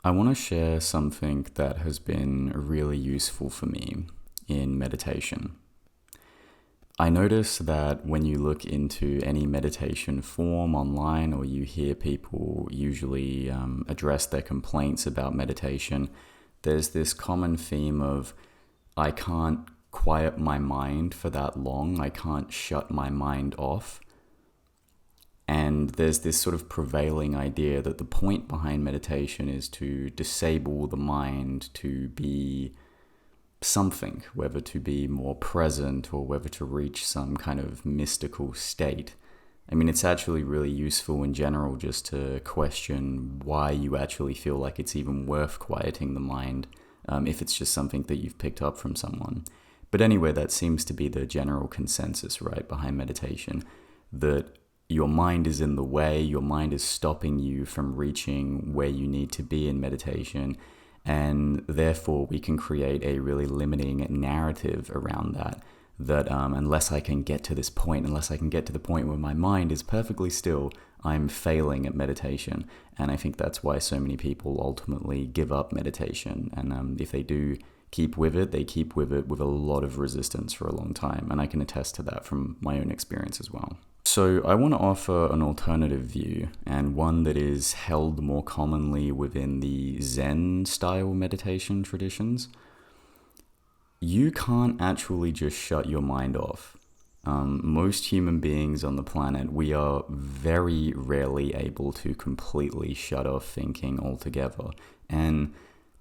I want to share something that has been really useful for me in meditation. I notice that when you look into any meditation form online, or you hear people usually address their complaints about meditation, there's this common theme of, I can't quiet my mind for that long, I can't shut my mind off. And there's this sort of prevailing idea that the point behind meditation is to disable the mind to be something, whether to be more present or whether to reach some kind of mystical state. I mean, it's actually really useful in general just to question why you actually feel like it's even worth quieting the mind, if it's just something that you've picked up from someone. But anyway, that seems to be the general consensus, right, behind meditation, that your mind is in the way, your mind is stopping you from reaching where you need to be in meditation, and therefore we can create a really limiting narrative around that unless I can get to this point, unless I can get to the point where my mind is perfectly still, I'm failing at meditation. And I think that's why so many people ultimately give up meditation, and if they do keep with it, they keep with it with a lot of resistance for a long time, and I can attest to that from my own experience as well. So I want to offer an alternative view, and one that is held more commonly within the Zen style meditation traditions. You can't actually just shut your mind off. Most human beings on the planet, we are very rarely able to completely shut off thinking altogether. And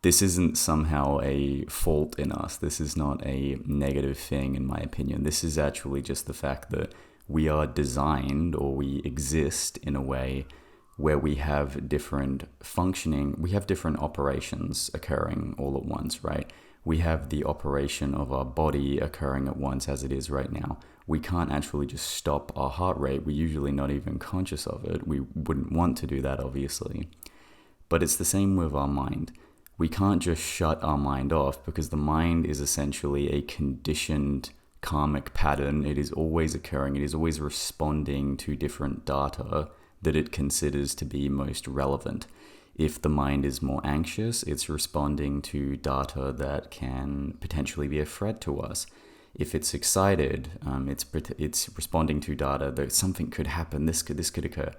this isn't somehow a fault in us. This is not a negative thing, in my opinion. This is actually just the fact that we are designed, or we exist in a way where we have different operations occurring all at once, right? We have the operation of our body occurring at once as it is right now. We can't actually just stop our heart rate. We're usually not even conscious of it. We wouldn't want to do that, obviously. But it's the same with our mind. We can't just shut our mind off, because the mind is essentially a conditioned karmic pattern. It is always occurring. It is always responding to different data that it considers to be most relevant. If the mind is more anxious, it's responding to data that can potentially be a threat to us. If it's excited, it's responding to data that something could happen, this could occur.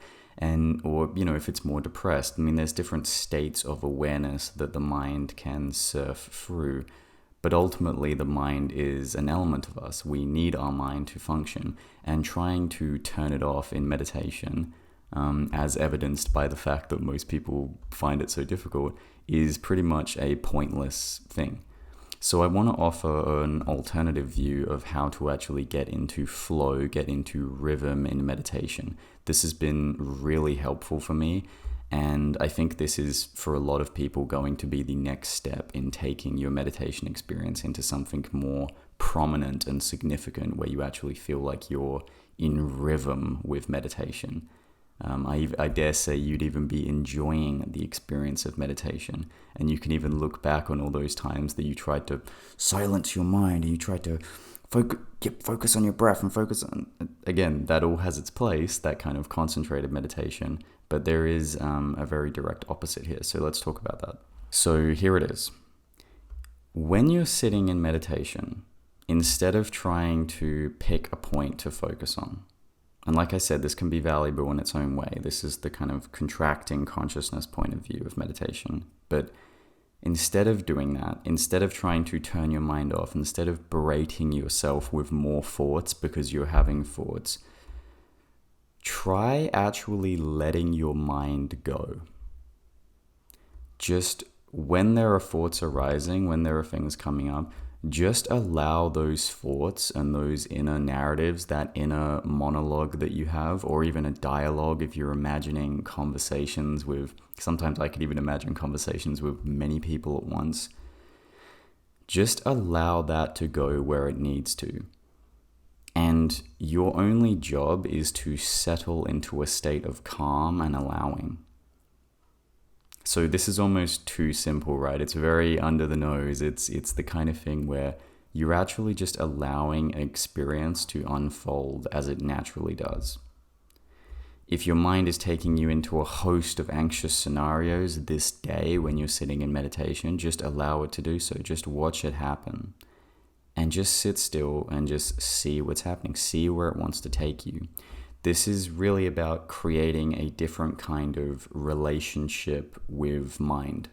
Or if it's more depressed, I mean, there's different states of awareness that the mind can surf through. But ultimately, the mind is an element of us. We need our mind to function, and trying to turn it off in meditation, as evidenced by the fact that most people find it so difficult, is pretty much a pointless thing. So I want to offer an alternative view of how to actually get into flow, get into rhythm in meditation. This has been really helpful for me. And I think this is, for a lot of people, going to be the next step in taking your meditation experience into something more prominent and significant, where you actually feel like you're in rhythm with meditation. I dare say you'd even be enjoying the experience of meditation. And you can even look back on all those times that you tried to silence your mind, and you tried to focus on your breath and focus on, again, that all has its place, that kind of concentrated meditation. But there is a very direct opposite here. So let's talk about that. So here it is. When you're sitting in meditation, instead of trying to pick a point to focus on, and like I said, this can be valuable in its own way. This is the kind of contracting consciousness point of view of meditation. But instead of doing that, instead of trying to turn your mind off, instead of berating yourself with more thoughts because you're having thoughts, try actually letting your mind go. Just when there are thoughts arising, when there are things coming up, just allow those thoughts and those inner narratives, that inner monologue that you have, or even a dialogue if you're imagining conversations with, sometimes I could even imagine conversations with many people at once. Just allow that to go where it needs to. And your only job is to settle into a state of calm and allowing. So this is almost too simple, right? It's very under the nose. It's the kind of thing where you're actually just allowing experience to unfold as it naturally does. If your mind is taking you into a host of anxious scenarios this day when you're sitting in meditation, just allow it to do so. Just watch it happen. And just sit still and just see what's happening. See where it wants to take you. This is really about creating a different kind of relationship with mind.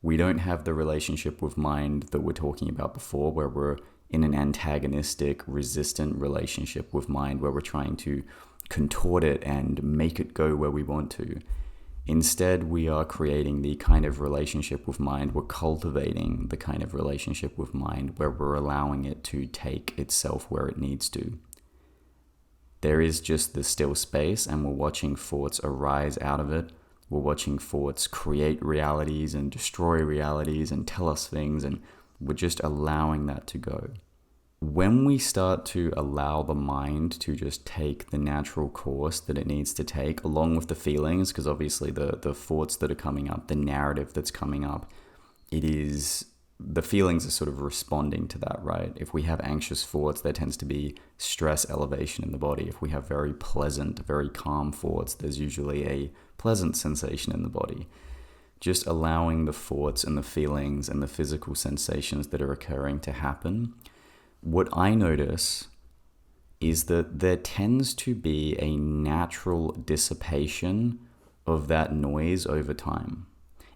We don't have the relationship with mind that we're talking about before, where we're in an antagonistic, resistant relationship with mind, where we're trying to contort it and make it go where we want to. Instead, we are creating the kind of relationship with mind, we're cultivating the kind of relationship with mind where we're allowing it to take itself where it needs to. There is just the still space, and we're watching thoughts arise out of it. We're watching thoughts create realities and destroy realities and tell us things, and we're just allowing that to go. When we start to allow the mind to just take the natural course that it needs to take, along with the feelings, because obviously the thoughts that are coming up, the narrative that's coming up, the feelings are sort of responding to that, right? If we have anxious thoughts, there tends to be stress elevation in the body. If we have very pleasant, very calm thoughts, there's usually a pleasant sensation in the body. Just allowing the thoughts and the feelings and the physical sensations that are occurring to happen. What I notice is that there tends to be a natural dissipation of that noise over time.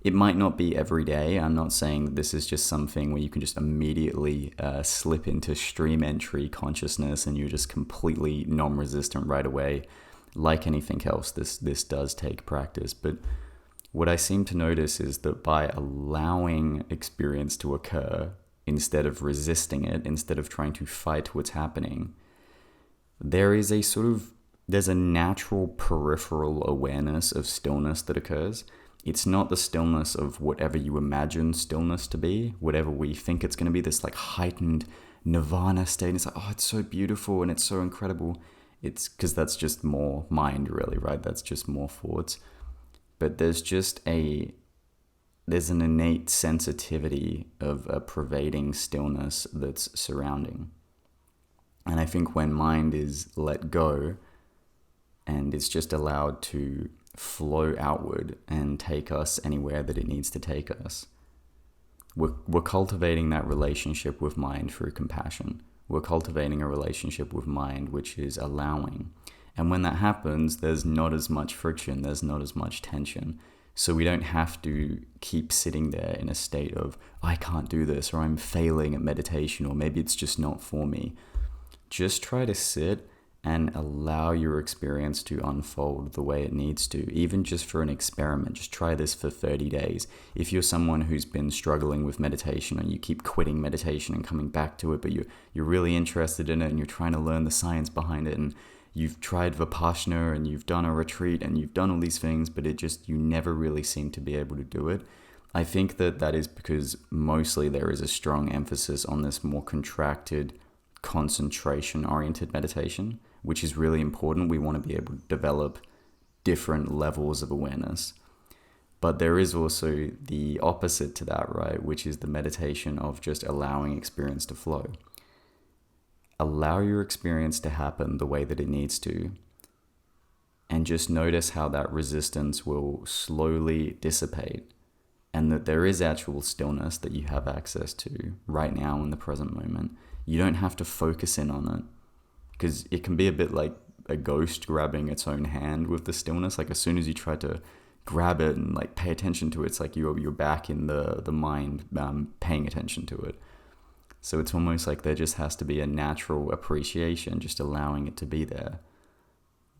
It might not be every day. I'm not saying that this is just something where you can just immediately slip into stream entry consciousness and you're just completely non-resistant right away. Like anything else, this does take practice. But what I seem to notice is that by allowing experience to occur, instead of resisting it, instead of trying to fight what's happening, there's a natural peripheral awareness of stillness that occurs. It's not the stillness of whatever you imagine stillness to be, whatever we think it's going to be, this like heightened nirvana state. And it's like, oh, it's so beautiful and it's so incredible. It's because that's just more mind, really, right? That's just more thoughts. But there's an innate sensitivity of a pervading stillness that's surrounding. And I think when mind is let go and it's just allowed to flow outward and take us anywhere that it needs to take us, we're cultivating that relationship with mind through compassion. We're cultivating a relationship with mind which is allowing. And when that happens, there's not as much friction, there's not as much tension. So we don't have to keep sitting there in a state of, I can't do this, or I'm failing at meditation, or maybe it's just not for me. Just try to sit and allow your experience to unfold the way it needs to, even just for an experiment. Just try this for 30 days. If you're someone who's been struggling with meditation and you keep quitting meditation and coming back to it, but you're really interested in it and you're trying to learn the science behind it, and you've tried Vipassana and you've done a retreat and you've done all these things, but you never really seem to be able to do it. I think that is because mostly there is a strong emphasis on this more contracted, concentration-oriented meditation, which is really important. We want to be able to develop different levels of awareness. But there is also the opposite to that, right? Which is the meditation of just allowing experience to flow. Allow your experience to happen the way that it needs to, and just notice how that resistance will slowly dissipate, and that there is actual stillness that you have access to right now in the present moment. You don't have to focus in on it, because it can be a bit like a ghost grabbing its own hand with the stillness. Like as soon as you try to grab it and like pay attention to it, it's like you're back in the mind paying attention to it. So it's almost like there just has to be a natural appreciation, just allowing it to be there.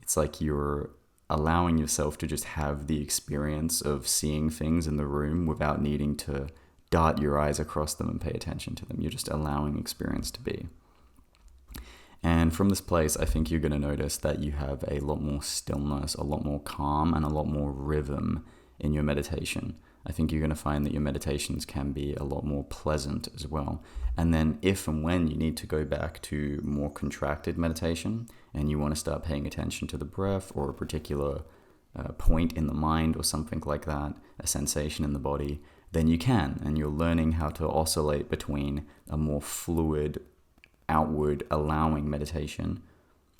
It's like you're allowing yourself to just have the experience of seeing things in the room without needing to dart your eyes across them and pay attention to them. You're just allowing experience to be. And from this place, I think you're going to notice that you have a lot more stillness, a lot more calm, and a lot more rhythm in your meditation. I think you're going to find that your meditations can be a lot more pleasant as well. And then if and when you need to go back to more contracted meditation and you want to start paying attention to the breath or a particular point in the mind or something like that, a sensation in the body, then you can. And you're learning how to oscillate between a more fluid, outward, allowing meditation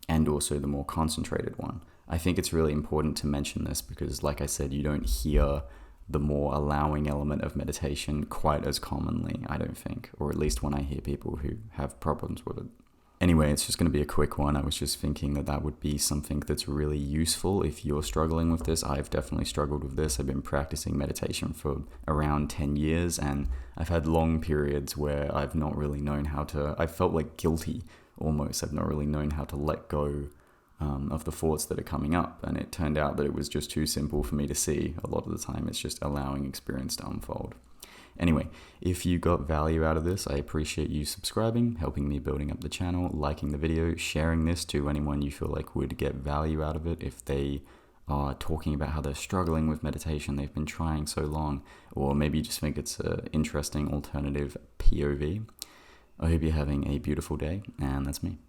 and also the more concentrated one. I think it's really important to mention this because, like I said, you don't hear the more allowing element of meditation quite as commonly, I don't think, or at least when I hear people who have problems with it. Anyway, it's just going to be a quick one. I was just thinking that would be something that's really useful if you're struggling with this. I've definitely struggled with this. I've been practicing meditation for around 10 years, and I've had long periods where I've not really known how to, I felt like guilty almost. I've not really known how to let go of the thoughts that are coming up. And it turned out that it was just too simple for me to see. A lot of the time, it's just allowing experience to unfold. Anyway, if you got value out of this, I appreciate you subscribing, helping me building up the channel, liking the video, sharing this to anyone you feel like would get value out of it if they are talking about how they're struggling with meditation, they've been trying so long, or maybe you just think it's an interesting alternative POV. I hope you're having a beautiful day, and that's me.